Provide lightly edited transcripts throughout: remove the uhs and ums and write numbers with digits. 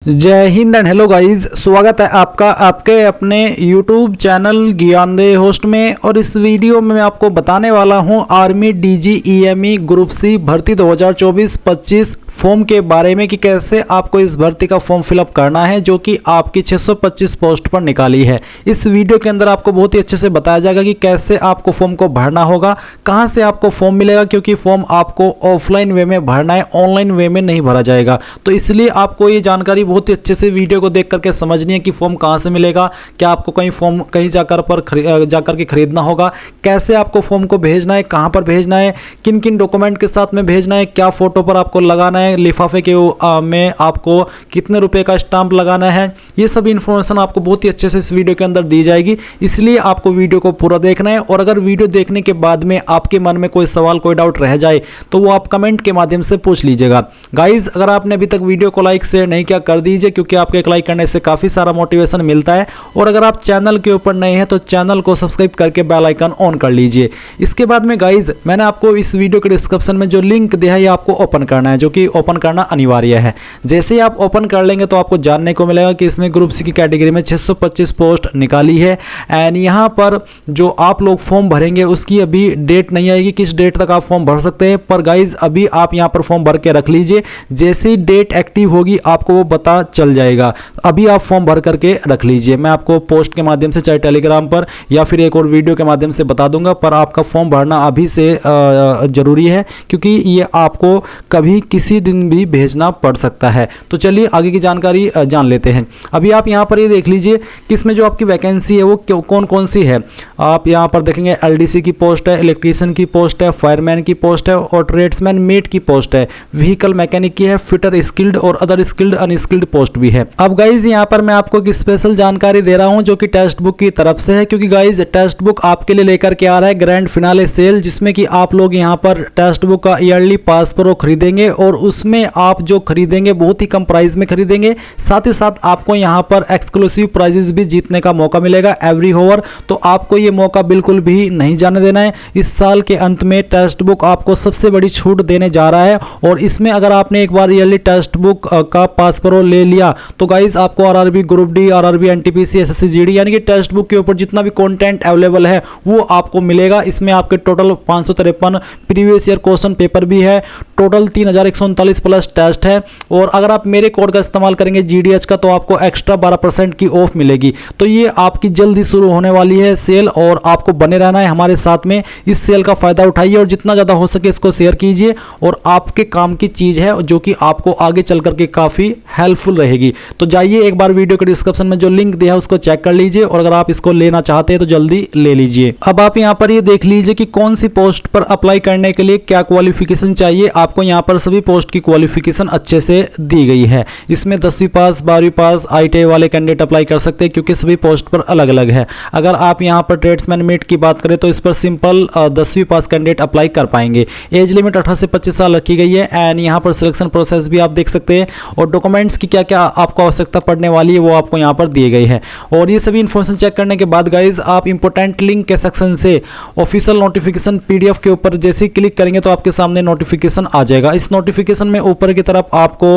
जय Hind and hello guys, स्वागत है आपका आपके अपने YouTube चैनल ज्ञानदे होस्ट में। और इस वीडियो में मैं आपको बताने वाला हूं आर्मी DGEME ग्रुप सी भर्ती 2024-25 फॉर्म के बारे में कि कैसे आपको इस भर्ती का फॉर्म फिलअप करना है, जो कि आपकी 625 पोस्ट पर निकाली है। इस वीडियो के अंदर आपको बहुत ही अच्छे से बताया जाएगा कि कैसे आपको फॉर्म को भरना होगा, कहां से आपको फॉर्म मिलेगा, क्योंकि फॉर्म आपको ऑफलाइन वे में भरना है, ऑनलाइन वे में नहीं भरा जाएगा। तो इसलिए आपको ये जानकारी बहुत ही अच्छे से वीडियो को देख करके समझनी है कि फॉर्म कहां से मिलेगा, क्या आपको कहीं फॉर्म कहीं जाकर के खरीदना होगा, कैसे आपको फॉर्म को भेजना है, कहां पर भेजना है, किन किन डॉक्यूमेंट के साथ में भेजना है, क्या फोटो पर आपको लगाना है, लिफाफे के में आपको कितने रुपए का स्टाम्प लगाना है, ये सभी इंफॉर्मेशन आपको बहुत ही अच्छे से इस वीडियो के अंदर दी जाएगी। इसलिए आपको वीडियो को पूरा देखना है। और अगर वीडियो देखने के बाद में आपके मन में कोई सवाल कोई डाउट रह जाए तो वो आप कमेंट के माध्यम से पूछ लीजिएगा। गाइज, अगर आपने अभी तक वीडियो को लाइक शेयर नहीं किया कर दीजिए, क्योंकि आपके एक लाइक करने से काफी सारा मोटिवेशन मिलता है। और अगर आप चैनल के ऊपर नए हैं तो चैनल को सब्सक्राइब करके बेल आइकन ऑन कर लीजिए। इसके बाद में गाइज, मैंने आपको इस वीडियो के डिस्क्रिप्शन में जो लिंक दिया है ये आपको ओपन करना है, जो कि ओपन करना अनिवार्य है। जैसे ही आप ओपन कर लेंगे तो आपको जानने को मिलेगा कि इसमें ग्रुप सी की कैटेगरी में 625 पोस्ट निकाली है। एंड यहाँ पर जो आप लोग फॉर्म भरेंगे उसकी अभी डेट नहीं आएगी, किस डेट तक आप फॉर्म भर सकते हैं। पर गाइज, अभी आप यहाँ पर फॉर्म भर के रख लीजिए, जैसे ही डेट एक्टिव होगी आपको वो पता चल जाएगा। अभी आप फॉर्म भर करके रख लीजिए। मैं आपको पोस्ट के माध्यम से चाहे टेलीग्राम पर या फिर एक और वीडियो के माध्यम से बता दूंगा, पर आपका फॉर्म भरना अभी से जरूरी है, क्योंकि ये आपको कभी किसी दिन भी भेजना पड़ सकता है। तो चलिए आगे की जानकारी जान लेते हैं। अभी आप यहाँ पर ये देख लीजिए कि इसमें जो आपकी वैकेंसी है वो कौन कौन सी है। आप यहाँ पर देखेंगे LDC की पोस्ट है, इलेक्ट्रीशियन की पोस्ट है, फायरमैन की पोस्ट है और ट्रेड्समैन मेट की पोस्ट है, व्हीकल मैकेनिक की है, फिटर स्किल्ड और अदर स्किल्ड अनस्किल्ड पोस्ट भी है। अब गाइज, यहाँ पर मैं आपको एक स्पेशल जानकारी दे रहा हूँ जो कि टेक्स्ट बुक की तरफ से है, क्योंकि गाइज टेक्स्ट बुक आपके लिए लेकर के आ रहा है ग्रैंड फिनाले सेल, जिसमें कि आप लोग यहाँ पर टेक्स्ट बुक का ईयरली पास प्रो खरीदेंगे और उसमें आप जो खरीदेंगे बहुत ही कम प्राइस में खरीदेंगे। साथ ही साथ आपको यहाँ पर एक्सक्लूसिव प्राइजेस भी जीतने का मौका मिलेगा एवरी होवर। तो आपको ये मौका बिल्कुल भी नहीं जाने देना है। इस साल के अंत में टेक्स्ट बुक आपको सबसे बड़ी छूट देने जा रहा है। और इसमें अगर आपने एक बार ईयरली टेक्स्ट बुक का पास प्रो ले लिया तो गाइज आपको RRB group D, RRB NTPC, SSC GD यानी कि टेक्स्ट बुक के ऊपर जितना भी कंटेंट अवेलेबल है वो आपको मिलेगा। इसमें आपके total 553 previous year question paper भी है, टोटल 3139 प्लस टेस्ट है। और अगर आप मेरे कोड का इस्तेमाल करेंगे GDH का तो आपको एक्स्ट्रा 12% की ऑफ मिलेगी। तो ये आपकी जल्दी शुरू होने वाली है सेल और आपको बने रहना है हमारे साथ में। इस सेल का फायदा उठाइए और जितना ज़्यादा हो सके इसको शेयर कीजिए। और आपके काम की चीज़ है जो कि आपको आगे चल करके काफ़ी हेल्पफुल रहेगी। तो जाइए एक बार वीडियो के डिस्क्रिप्शन में जो लिंक दिया है उसको चेक कर लीजिए और अगर आप इसको लेना चाहते हैं तो जल्दी ले लीजिए। अब आप यहाँ पर ये देख लीजिए कि कौन सी पोस्ट पर अप्लाई करने के लिए क्या क्वालिफिकेशन चाहिए। आपको यहाँ पर सभी पोस्ट की क्वालिफिकेशन अच्छे से दी गई है। इसमें 10वीं पास, 12वीं पास, ITI वाले कैंडिडेट अप्लाई कर सकते हैं, क्योंकि सभी पोस्ट पर अलग अलग है। अगर आप यहाँ पर ट्रेड्समैन मेट की बात करें तो इस पर सिंपल 10वीं पास कैंडिडेट अप्लाई कर पाएंगे। एज लिमिट 18 से 25 साल रखी गई है। एंड यहाँ पर सिलेक्शन प्रोसेस भी आप देख सकते हैं और डॉक्यूमेंट्स की क्या क्या आपको आवश्यकता पड़ने वाली है वो आपको यहाँ पर दिए गई है। और ये सभी इन्फॉर्मेशन चेक करने के बाद गाइज, आप इंपॉर्टेंट लिंक के सेक्शन से ऑफिशियल नोटिफिकेशन PDF के ऊपर जैसे ही क्लिक करेंगे तो आपके सामने नोटिफिकेशन आ जाएगा। इस नोटिफिकेशन में ऊपर की तरफ आपको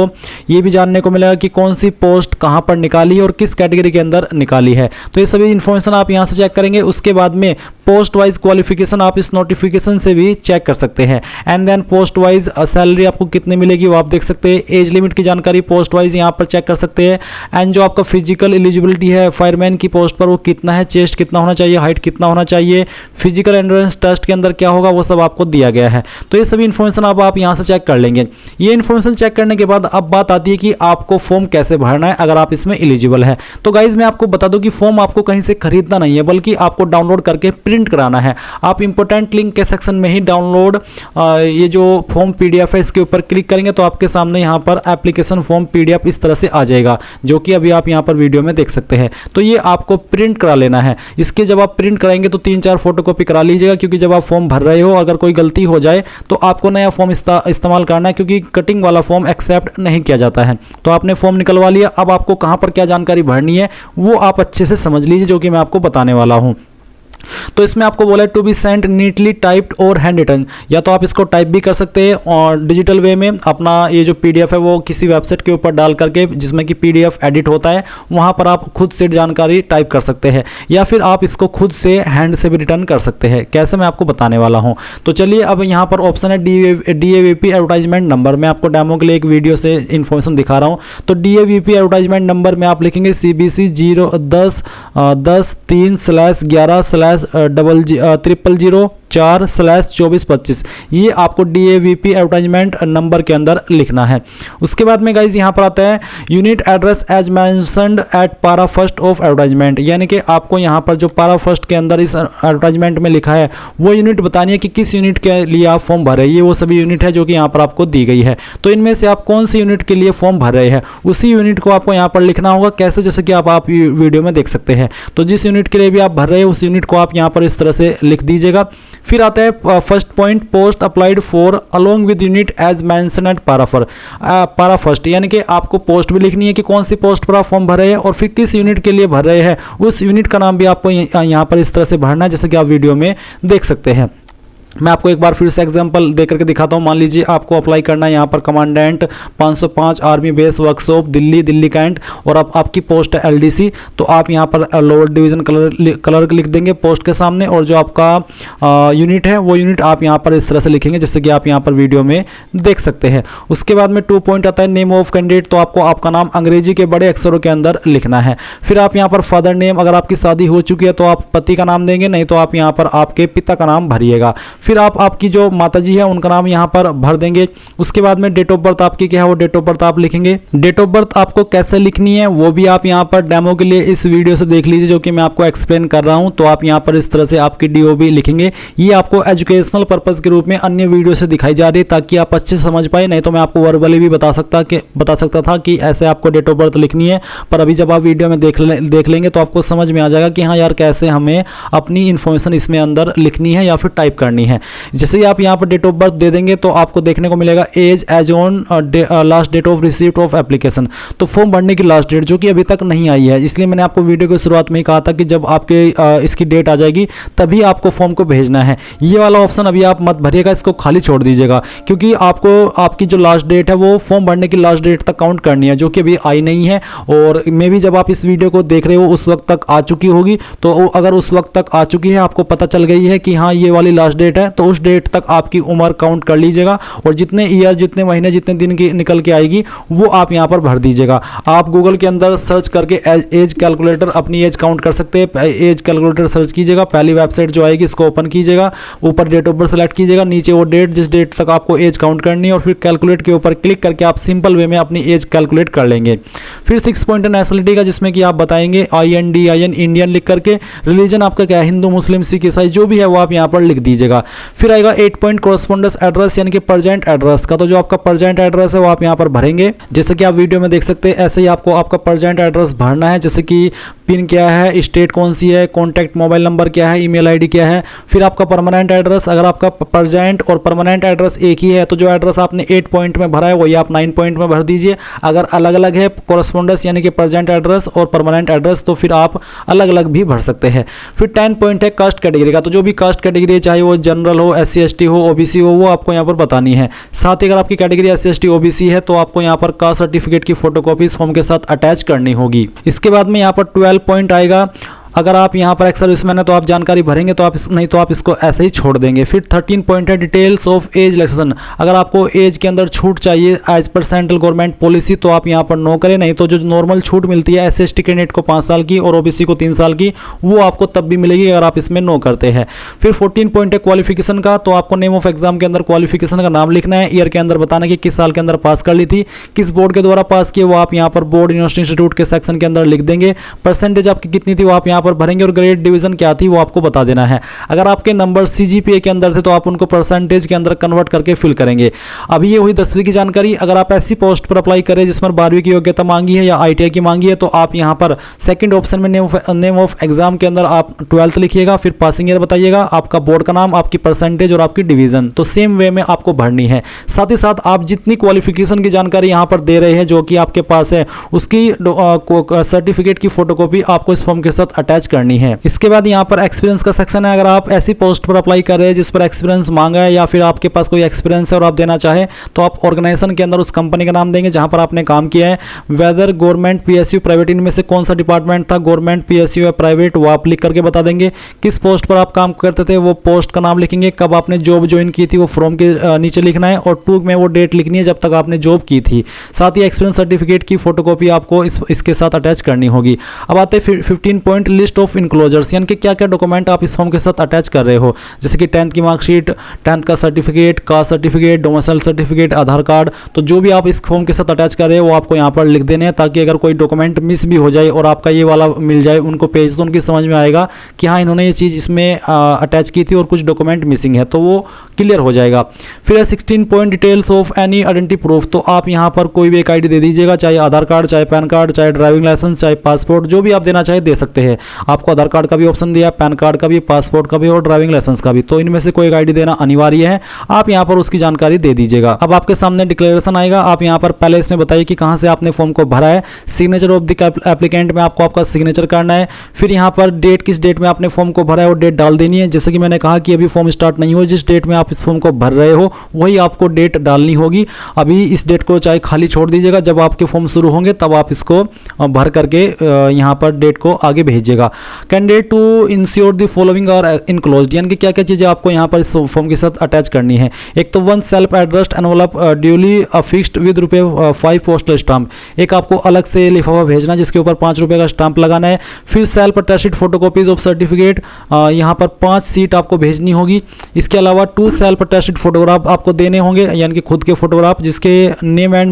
ये भी जानने को मिलेगा कि कौन सी पोस्ट कहां पर निकाली है और किस कैटेगरी के अंदर निकाली है। तो ये सभी इंफॉर्मेशन आप यहां से चेक करेंगे। उसके बाद में पोस्ट वाइज क्वालिफिकेशन आप इस नोटिफिकेशन से भी चेक कर सकते हैं। And then post wise salary आपको कितनी मिलेगी वो आप देख सकते हैं। एज लिमिट की जानकारी पोस्ट वाइज यहाँ पर चेक कर सकते हैं। एंड जो आपका फिजिकल एलिजिबिलिटी है फायरमैन की पोस्ट पर वो कितना है, चेस्ट कितना होना चाहिए, हाइट कितना होना चाहिए, फिजिकल एंड्योरेंस टेस्ट के अंदर क्या होगा वो सब आपको दिया गया है। तो ये सभी इन्फॉर्मेशन आप यहाँ से चेक कर लेंगे। ये इन्फॉर्मेशन चेक करने के बाद अब बात आती है कि आपको फॉर्म कैसे भरना है अगर आप इसमें एलिजिबल है। तो गाइज, मैं आपको बता दूं कि फॉर्म आपको कहीं से खरीदना नहीं है, बल्कि आपको डाउनलोड करके प्रिंट कराना है। आप इंपॉर्टेंट लिंक के सेक्शन में ही डाउनलोड ये जो फॉर्म PDF है इसके ऊपर क्लिक करेंगे तो आपके सामने यहाँ पर एप्लीकेशन फॉर्म PDF इस तरह से आ जाएगा, जो कि अभी आप यहाँ पर वीडियो में देख सकते हैं। तो ये आपको प्रिंट करा लेना है। इसके जब आप प्रिंट कराएंगे तो 3-4 फोटोकॉपी करा लीजिएगा, क्योंकि जब आप फॉर्म भर रहे हो अगर कोई गलती हो जाए तो आपको नया फॉर्म इस्तेमाल करना है, क्योंकि कटिंग वाला फॉर्म एक्सेप्ट नहीं किया जाता है। तो आपने फॉर्म निकलवा लिया, अब आपको कहां पर क्या जानकारी भरनी है वो आप अच्छे से समझ लीजिए, जो कि मैं आपको बताने वाला हूं। तो इसमें आपको बोला है to be sent neatly typed और हैंड रिटन, या तो आप इसको टाइप भी कर सकते हैं और डिजिटल वे में अपना ये जो पीडीएफ है वो किसी वेबसाइट के ऊपर डाल करके, जिसमें कि पीडीएफ एडिट होता है, वहां पर आप खुद से जानकारी टाइप कर सकते हैं, या फिर आप इसको खुद से हैंड से भी रिटर्न कर सकते हैं। कैसे मैं आपको बताने वाला हूं। तो चलिए अब यहां पर ऑप्शन है DAVP एडवर्टाइजमेंट नंबर। मैं आपको डेमो के लिए एक वीडियो से इन्फॉर्मेशन दिखा रहा हूं। तो DAVP एडवर्टाइजमेंट नंबर में आप लिखेंगे CBC 010-10-3/0004/2425। ये आपको DAVP एडवर्टाइजमेंट नंबर के अंदर लिखना है। उसके बाद में गाइज यहाँ पर आता है unit address as mentioned at para first of advertisement, यानी कि आपको यहाँ पर जो पारा फर्स्ट के अंदर इस एडवर्टाइजमेंट में लिखा है वो यूनिट बतानी है कि किस यूनिट के लिए आप फॉर्म भर रहे हैं। ये वो सभी यूनिट है जो कि यहाँ पर आपको दी गई है। तो इनमें से आप कौन सी यूनिट के लिए फॉर्म भर रहे हैं उसी यूनिट को आपको यहाँ पर लिखना होगा। कैसे, जैसे कि आप वीडियो में देख सकते हैं। तो जिस यूनिट के लिए भी आप भर रहे हैं उस यूनिट को आप यहाँ पर इस तरह से लिख दीजिएगा। फिर आता है first point, post applied for along with unit as mentioned at para first, यानी कि आपको पोस्ट भी लिखनी है कि कौन सी पोस्ट पर आप फॉर्म भर रहे हैं और फिर किस यूनिट के लिए भर रहे हैं उस यूनिट का नाम भी आपको यहाँ पर इस तरह से भरना है, जैसे कि आप वीडियो में देख सकते हैं। मैं आपको एक बार फिर से एग्जांपल दे करके दिखाता हूं। मान लीजिए आपको अप्लाई करना है यहाँ पर commandant 505 army base workshop Delhi cantt, और आपकी पोस्ट है LDC। तो आप यहाँ पर लोअर डिवीजन कलर लिख देंगे पोस्ट के सामने, और जो आपका यूनिट है वो यूनिट आप यहाँ पर इस तरह से लिखेंगे जैसे कि आप यहाँ पर वीडियो में देख सकते हैं। उसके बाद में 2 पॉइंट आता है नेम ऑफ कैंडिडेट। तो आपको आपका नाम अंग्रेजी के बड़े अक्षरों के अंदर लिखना है। फिर आप यहाँ पर फादर नेम, अगर आपकी शादी हो चुकी है तो आप पति का नाम देंगे, नहीं तो आप यहाँ पर आपके पिता का नाम भरिएगा। फिर आप आपकी जो माताजी है उनका नाम यहाँ पर भर देंगे। उसके बाद में डेट ऑफ बर्थ आपकी क्या है वो डेट ऑफ बर्थ आप लिखेंगे। डेट ऑफ बर्थ आपको कैसे लिखनी है वो भी आप यहाँ पर डेमो के लिए इस वीडियो से देख लीजिए, जो कि मैं आपको एक्सप्लेन कर रहा हूँ। तो आप यहाँ पर इस तरह से आपकी DOB लिखेंगे। ये आपको एजुकेशनल पर्पज के रूप में अन्य वीडियो से दिखाई जा रही है ताकि आप अच्छे से समझ पाए, नहीं तो मैं आपको वर्बली भी बता सकता था कि ऐसे आपको डेट ऑफ बर्थ लिखनी है। पर अभी जब आप वीडियो में देख लेंगे तो आपको समझ में आ जाएगा कि हाँ यार कैसे हमें अपनी इंफॉर्मेशन इसमें अंदर लिखनी है या फिर टाइप करनी है। जैसे ही आप यहाँ पर डेट ऑफ बर्थ दे देंगे तो आपको देखने को मिलेगा as as on last date of receipt of application. तो फॉर्म भरने की लास्ट डेट जो कि अभी तक नहीं आई है, इसलिए मैंने आपको वीडियो की शुरुआत में ही कहा था कि जब आपके इसकी डेट आ जाएगी तभी आपको फॉर्म को भेजना है। ये वाला ऑप्शन अभी आप मत भरिएगा, इसको खाली छोड़ दीजिएगा, क्योंकि आपको आपकी जो लास्ट डेट है वो फॉर्म भरने की लास्ट डेट तक काउंट करनी है, जो कि अभी आई नहीं है। और मे भी जब आप इस वीडियो को देख रहे हो उस वक्त तक आ चुकी होगी। तो अगर उस वक्त तक आ चुकी है, आपको पता चल गई है कि हाँ ये वाली लास्ट डेट है, तो उस डेट तक आपकी उम्र काउंट कर लीजिएगा, और जितने ईयर, जितने महीने, जितने दिन की निकल के आएगी वो आप यहाँ पर भर दीजिएगा। आप गूगल के अंदर सर्च करके एज कैलकुलेटर अपनी एज काउंट कर सकते हैं। एज कैलकुलेटर सर्च कीजिएगा, पहली वेबसाइट जो आएगी इसको ओपन कीजिएगा, ऊपर डेट ऑफ बर्थ सेलेक्ट कीजिएगा, नीचे वो डेट जिस डेट तक आपको एज काउंट करनी है, और फिर कैलकुलेट के ऊपर क्लिक करके आप सिंपल वे में अपनी एज कैलकुलेट कर लेंगे। फिर 6 पॉइंट नेशनलिटी का, जिसमें कि आप बताएंगे INDIN इंडियन लिख करके, रिलीजन आपका क्या है, हिंदू मुस्लिम सिख ईसाई जो भी है वो आप यहाँ पर लिख दीजिएगा। फिर आएगा 8 पॉइंट कॉरेस्पोंडेंस एड्रेस, यानी कि प्रेजेंट एड्रेस का। तो जो आपका प्रेजेंट एड्रेस है वो आप यहाँ पर भरेंगे, जैसे कि आप वीडियो में देख सकते हैं। ऐसे ही आपको आपका प्रेजेंट एड्रेस भरना है, जैसे कि पिन क्या है, स्टेट कौन सी है, कॉन्टैक्ट मोबाइल नंबर क्या है, ईमेल ID क्या है। फिर आपका परमानेंट एड्रेस, अगर आपका प्रेजेंट और परमानेंट एड्रेस एक ही है तो जो एड्रेस आपने 8 पॉइंट में भरा है वही आप 9 पॉइंट में भर दीजिए। अगर अलग अलग है कॉरेस्पोंडेंस यानी कि प्रेजेंट एड्रेस और परमानेंट एड्रेस तो फिर आप अलग अलग भी भर सकते हैं। फिर 10 पॉइंट है कास्ट कैटेगरी का। तो जो भी कास्ट कैटेगरी है, चाहे वो जनरल हो, SC ST हो, OBC हो, वो आपको यहाँ पर बतानी है। साथ ही अगर आपकी कैटेगरी SC ST OBC है तो आपको यहाँ पर कास्ट सर्टिफिकेट की फोटोकॉपी फॉर्म के साथ अटैच करनी होगी। इसके बाद में यहाँ पर 12 पॉइंट आएगा। अगर आप यहाँ पर एक्स सर्विसमैन है तो आप जानकारी भरेंगे, तो आप नहीं तो आप इसको ऐसे ही छोड़ देंगे। फिर 13 पॉइंट है डिटेल्स ऑफ एज रिलैक्सेशन। अगर आपको एज के अंदर छूट चाहिए as per central government policy तो आप यहाँ पर नो करें, नहीं तो जो नॉर्मल छूट मिलती है SC ST कैंडिडेट को 5 साल की और OBC को 3 साल की, वो आपको तब भी मिलेगी अगर आप इसमें नो करते हैं। फिर 14 पॉइंट है क्वालिफिकेशन का। तो आपको नेम ऑफ एग्जाम के अंदर क्वालिफिकेशन का नाम लिखना है, ईयर के अंदर बताना कि किस साल के अंदर पास कर ली थी, किस बोर्ड के द्वारा पास किए वो आप यहाँ पर बोर्ड यूनिवर्सिटी इंस्टीट्यूट के सेक्शन के अंदर लिख देंगे। परसेंटेज आपकी कितनी थी वो आप यहाँ पर भरेंगे, और ग्रेड डिवीजन क्या थी वो आपको बता देना है। अगर आपके नंबर CGPA के अंदर थे तो आप उनको परसेंटेज के अंदर कन्वर्ट करके फिल करेंगे। अभी ये हुई 10वीं की जानकारी। अगर आप ऐसी पोस्ट पर अप्लाई करें जिसमें 12वीं की योग्यता मांगी है या ITI की मांगी है तो आप यहाँ पर सेकंड ऑप्शन में नेम ऑफ एग्जाम के अंदर आप 12th लिखिएगा, फिर पासिंग ईयर बताइएगा, आपका बोर्ड का नाम, आपकी परसेंटेज और आपकी डिवीजन। तो सेम वे में आपको भरनी है। साथ ही साथ आप जितनी क्वालिफिकेशन की जानकारी यहाँ पर दे रहे हैं जो कि आपके पास है उसकी सर्टिफिकेट की फोटोकॉपी आपको इस फॉर्म के साथ अटैच करनी है। इसके बाद यहाँ पर एक्सपीरियंस का सेक्शन है। अगर आप ऐसी पोस्ट पर अप्लाई कर रहे हैं जिस पर एक्सपीरियंस मांगा है या फिर आपके पास कोई एक्सपीरियंस है और आप देना चाहे तो आप ऑर्गेनाइजेशन के अंदर उस कंपनी का नाम देंगे जहां पर आपने काम किया है, वेदर गवर्नमेंट, पीएसयू, प्राइवेट, इनमें से कौन सा डिपार्टमेंट था, गवर्नमेंट, पीएसयू या प्राइवेट, वो आप लिख करके बता देंगे। किस पोस्ट पर आप काम करते थे वो पोस्ट का नाम लिखेंगे, कब आपने जॉब ज्वाइन की थी वो फॉर्म के नीचे लिखना है और टू में वो डेट लिखनी है जब तक आपने जॉब की थी। साथ ही एक्सपीरियंस सर्टिफिकेट की फोटोकॉपी आपको इसके साथ अटैच करनी होगी। अब आते हैं 15 पॉइंट लिस्ट ऑफ इनक्लोजर्स, यानी कि क्या क्या डॉक्यूमेंट आप इस फॉर्म के साथ अटैच कर रहे हो, जैसे कि 10th की मार्कशीट, 10th का certificate, caste certificate, domicile certificate, Aadhaar card. तो जो भी आप इस फॉर्म के साथ अटैच कर रहे हो वो आपको यहाँ पर लिख देने हैं, ताकि अगर कोई डॉक्यूमेंट मिस भी हो जाए और आपका ये वाला मिल जाए उनको पेज, तो उनकी समझ में आएगा कि हाँ इन्होंने ये चीज़ इसमें अटैच की थी और कुछ डॉक्यूमेंट मिसिंग है, तो वो क्लियर हो जाएगा। फिर 16 point details of any identity proof, तो आप यहाँ पर कोई भी एक आईडी दे दीजिएगा, चाहे आधार कार्ड, चाहे पैन कार्ड, चाहे ड्राइविंग लाइसेंस, चाहे पासपोर्ट, जो भी आप देना चाहे दे सकते हैं। आपको आधार कार्ड का भी ऑप्शन दिया, पैन कार्ड का भी, पासपोर्ट का भी और ड्राइविंग लाइसेंस का भी, तो इनमें से कोई एक आईडी देना अनिवार्य है। आप यहाँ पर उसकी जानकारी दे दीजिएगा। अब आपके सामने डिक्लेरेशन आएगा, आप यहाँ पर पहले इसमें बताइए कि कहाँ से आपने फॉर्म को भरा है। सिग्नेचर ऑफ द एप्लीकेंट में आपको आपका सिग्नेचर करना है। फिर यहाँ पर डेट, किस डेट में आपने फॉर्म को भरा है वो डेट डाल देनी है। जैसे कि मैंने कहा कि अभी फॉर्म स्टार्ट नहीं हो, जिस डेट में आप इस फॉर्म को भर रहे हो वही आपको डेट डालनी होगी। अभी इस डेट को चाहे खाली छोड़ दीजिएगा, जब आपके फॉर्म शुरू होंगे तब आप इसको भर करके यहाँ पर डेट को आगे भेजिएगा। Candidate to ensure the following are enclosed, यानी कि क्या क्या चीज़ें आपको यहाँ पर इस फॉर्म के साथ अटैच करनी है। एक तो 1 self addressed envelope duly affixed with ₹5 postal stamp, एक आपको अलग से लिफाफा भेजना जिसके ऊपर ₹5 का स्टाम्प लगाना है। फिर self attested photocopies of certificate, यहाँ पर 5 सीट आपको भेजनी होगी। इसके अलावा 2 सेल्फ अटेस्टेड फोटोग्राफ आपको देने होंगे, यानी कि खुद के फोटोग्राफ जिसके नेम एंड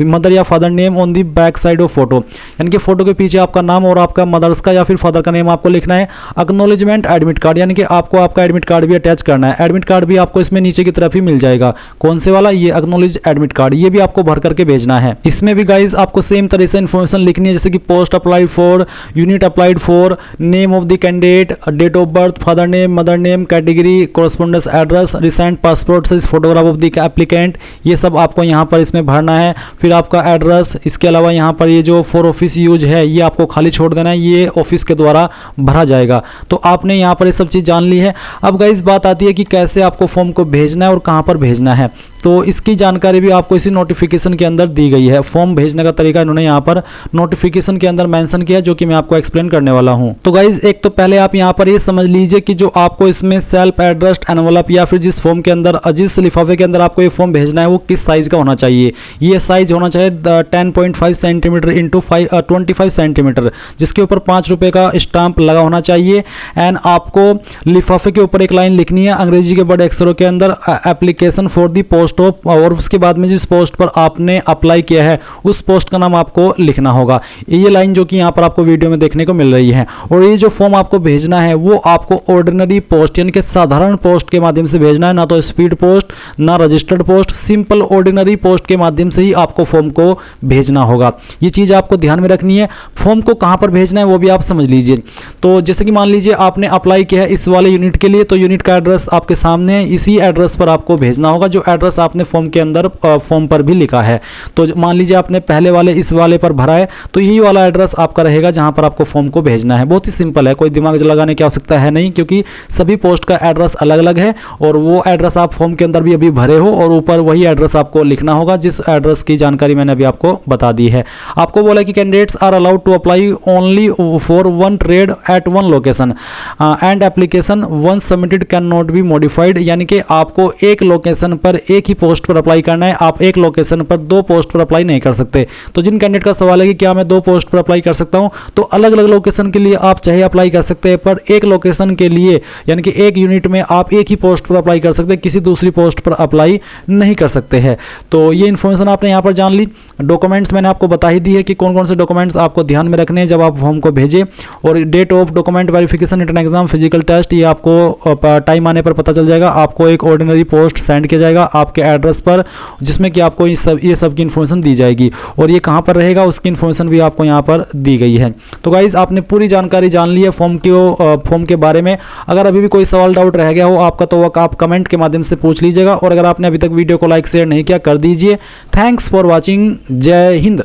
मदर या father name on the back side of photo, यानी कि फोटो के पीछे आपका नाम और आपका मदर्स का या फिर फादर का नेम आपको लिखना है। एक्नॉलेजमेंट एडमिट कार्ड, यानी कि आपको आपका एडमिट कार्ड भी अटैच करना है। एडमिट कार्ड भी आपको इसमें नीचे की तरफ ही मिल जाएगा। कौन से वाला, ये एक्नॉलेज एडमिट कार्ड, ये भी आपको भर करके भेजना है। इसमें भी गाइज आपको सेम तरह से इन्फॉर्मेशन लिखनी है, जैसे कि post applied for, unit applied for, name of the candidate, date of birth, father name, mother name, category, correspondence address, recent passport size photograph of the applicant, ये सब आपको यहाँ पर इसमें भरना है। फिर आपका एड्रेस, इसके अलावा यहाँ पर ये जो फॉर ऑफिस यूज है ये आपको खाली छोड़ देना है, ये ऑफिस के द्वारा भरा जाएगा। तो आपने यहाँ पर ये सब चीज़ जान ली है। अब गाइस बात आती है कि कैसे आपको फॉर्म को भेजना है और कहाँ पर भेजना है, तो इसकी जानकारी भी आपको इसी नोटिफिकेशन के अंदर दी गई है। फॉर्म भेजने का तरीका इन्होंने यहाँ पर नोटिफिकेशन के अंदर मेंशन किया, जो कि मैं आपको एक्सप्लेन करने वाला हूँ। तो गाइज एक तो पहले आप यहाँ पर ये समझ लीजिए कि जो आपको इसमें सेल्फ एड्रेस्ड एनवलप या फिर जिस फॉर्म के अंदर, जिस लिफाफे के अंदर आपको ये फॉर्म भेजना है वो किस साइज का होना चाहिए। ये साइज होना चाहिए 10.5 सेंटीमीटर इंटू 25 सेंटीमीटर, जिसके ऊपर ₹5 का स्टाम्प लगा होना चाहिए। एंड आपको लिफाफे के ऊपर एक लाइन लिखनी है अंग्रेजी के बड़े अक्षरों के अंदर, application for the post of, और उसके बाद में जिस पोस्ट पर आपने अप्लाई किया है उस पोस्ट का नाम आपको लिखना होगा। ये लाइन जो कि यहाँ पर आपको वीडियो में देखने को मिल रही है। और ये जो फॉर्म आपको भेजना है वो आपको ऑर्डिनरी पोस्ट, यानी कि साधारण पोस्ट के माध्यम से भेजना है, ना तो स्पीड पोस्ट ना registered post, simple ordinary post के माध्यम से ही आपको फॉर्म को भेजना होगा। ये चीज़ आपको ध्यान में रखनी है। फॉर्म को कहाँ पर भेजना है वो भी आप समझ लीजिए। तो जैसे कि मान लीजिए आपने अप्लाई किया है इस वाले यूनिट के लिए, तो यूनिट का एड्रेस आपके सामने है, इसी एड्रेस पर आपको भेजना होगा जो एड्रेस आपने फॉर्म के अंदर फॉर्म पर भी लिखा है। तो मान लीजिए आपने पहले वाले इस वाले पर भरा है, तो यही वाला एड्रेस आपका रहेगा जहां पर आपको फॉर्म को भेजना है। बहुत ही सिंपल है, कोई दिमाग लगाने की आवश्यकता है नहीं, क्योंकि सभी पोस्ट का एड्रेस अलग अलग है और वो एड्रेस आप फॉर्म के अंदर भी अभी भरे हो और ऊपर वही एड्रेस आपको लिखना होगा जिस एड्रेस की जानकारी मैंने अभी आपको बता दी है। आपको बोला कि candidates are allowed to apply only for one trade at one location and application one submitted can not be modified, यानी कि आपको एक लोकेशन पर एक ही पोस्ट पर अप्लाई करना है। आप एक लोकेशन पर 2 पोस्ट पर अप्लाई नहीं कर सकते। तो जिन कैंडिडेट का सवाल है कि क्या मैं 2 पोस्ट पर अप्लाई कर सकता हूं, तो अलग अलग लोकेशन के लिए आप चाहे अप्लाई कर सकते हैं, पर एक लोकेशन के लिए यानी कि एक यूनिट में आप एक ही पोस्ट पर अप्लाई कर सकते हैं, किसी दूसरी पोस्ट पर अप्लाई नहीं कर सकते हैं। तो ये इन्फॉर्मेशन आपने यहाँ पर जान ली। डॉक्यूमेंट्स मैंने आपको बता ही दी है कि कौन कौन से डॉक्यूमेंट्स आपको ध्यान में रखने हैं जब आप फॉर्म को भेजें। और date of document verification, written exam, physical test, ये आपको टाइम आने पर पता चल जाएगा। आपको एक ऑर्डिनरी पोस्ट सेंड किया जाएगा आपके एड्रेस पर, जिसमें कि आपको ये सब की इन्फॉर्मेशन दी जाएगी और ये कहाँ पर रहेगा उसकी इन्फॉर्मेशन भी आपको यहाँ पर दी गई है। तो गाइज आपने पूरी जानकारी जान ली है फॉर्म के बारे में। अगर अभी भी कोई सवाल डाउट रह गया हो आपका तो वो आप कमेंट के माध्यम से पूछ लीजिएगा। और अगर आपने अभी तक वीडियो को लाइक शेयर नहीं किया कर दीजिए। Thanks for watching. जय हिंद।